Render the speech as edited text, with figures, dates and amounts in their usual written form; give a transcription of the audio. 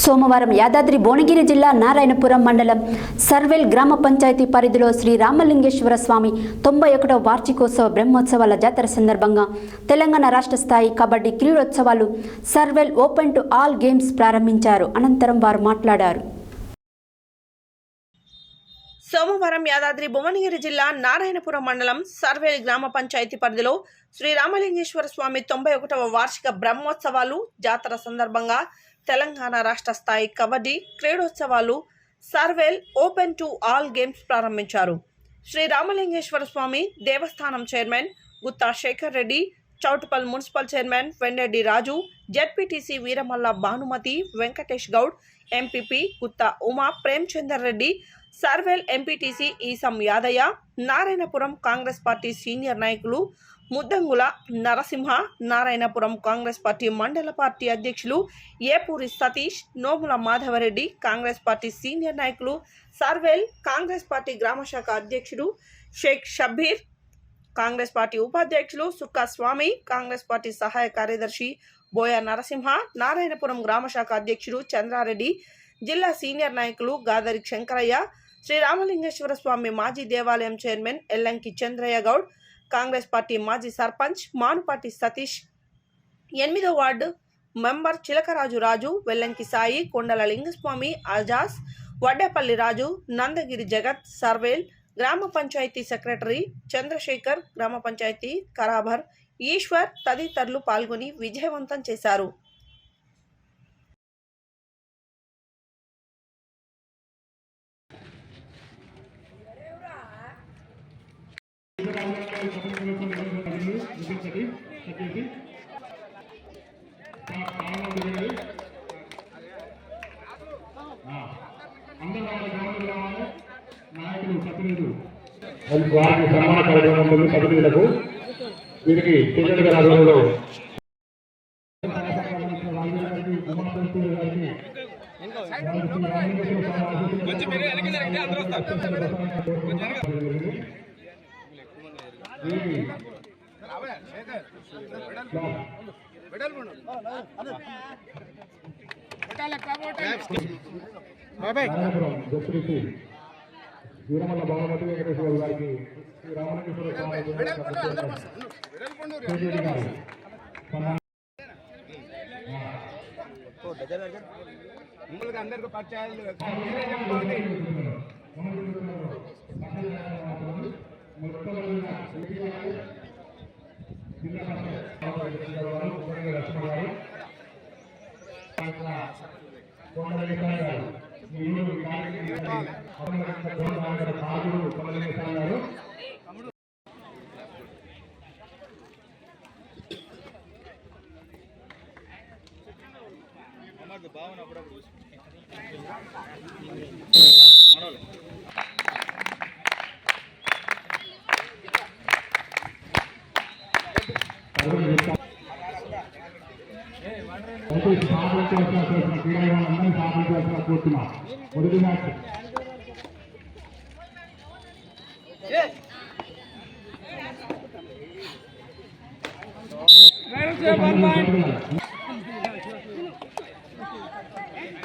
సోమవారం యాదాద్రి భువనగిరి జిల్లా నారాయణపురం మండలం సర్వేల్ గ్రామ పంచాయతీ పరిధిలో శ్రీ రామలింగేశ్వర స్వామి 91వ వార్షికోత్సవ బ్రహ్మోత్సవాల జాతర సందర్భంగా తెలంగాణ రాష్ట్ర స్థాయి కబడ్డీ క్రీడోత్సవాలు Sarvel open to all games ప్రారంభించారు. అనంతరం వారు మాట్లాడారు. సోమవారం యాదాద్రి భువనగిరి జిల్లా నారాయణపురం మండలం సర్వేల్ గ్రామ పంచాయతీ పరిధిలో శ్రీ రామలింగేశ్వర స్వామి 91వ వార్షిక బ్రహ్మోత్సవాలు జాతర సందర్భంగా తెలంగాణ రాష్ట్ర స్థాయి కబడ్డీ క్రీడోత్సవాలు Sarvel open to all games ప్రారంభించారు. శ్రీ రామలింగేశ్వర స్వామి దేవస్థానం chairman Gutta Shekar Reddy, Choutuppal municipal chairman Vendeddi Raju, ZPTC Veeramalla Bhanumathi, Venkatesh Goud, MPP Gutta Uma Premachandar Reddy, Sarvel MPTC Eesam Yadaiah, Narayanapuram Congress party senior నాయకులు Muddangula Narasimha, Narayanapuram Congress party mandal party అధ్యక్షులు Epuri Satish, Nomula Madhavareddy, Congress party senior నాయకులు, సర్వేల్ కాంగ్రెస్ పార్టీ గ్రామశాఖ అధ్యక్షుడు షేక్ షబ్బీర్, కాంగ్రెస్ పార్టీ ఉపాధ్యక్షులు సుక్కా స్వామి, కాంగ్రెస్ పార్టీ సహాయ కార్యదర్శి బోయ నరసింహ, నారాయణపురం గ్రామశాఖ అధ్యక్షుడు చంద్రారెడ్డి, జిల్లా సీనియర్ నాయకులు గాదరి శంకరయ్య, శ్రీ రామలింగేశ్వర స్వామి మాజీ దేవాలయం చైర్మన్ ఎల్లంకి చంద్రయ్య గౌడ్, కాంగ్రెస్ పార్టీ మాజీ సర్పంచ్ మానుపాటి సతీష్, 8వ వార్డు మెంబర్ చిలకరాజు రాజు, వెల్లంకి సాయి, కొండల లింగస్వామి, అజాస్, వడ్డేపల్లి రాజు, నందగిరి జగత్, సర్వేల్ గ్రామ పంచాయతీ సెక్రటరీ చంద్రశేఖర్, గ్రామ పంచాయతీ కరాభర్ ఈశ్వర్ తదితరులు పాల్గొని విజయవంతం చేశారు. వారికి సన్మాన కార్యక్రమంలో సభ్యులకు వీరికి కేంద్ర ఆధ్వర్యంలో వీరమల్ల భానుమతి వెంకటేశ్వర గారికి శ్రీ రామలింగేశ్వర అందరికీ పరిచయాలు భావన అప్పుడప్పుడు మొదటి మ్యాచ్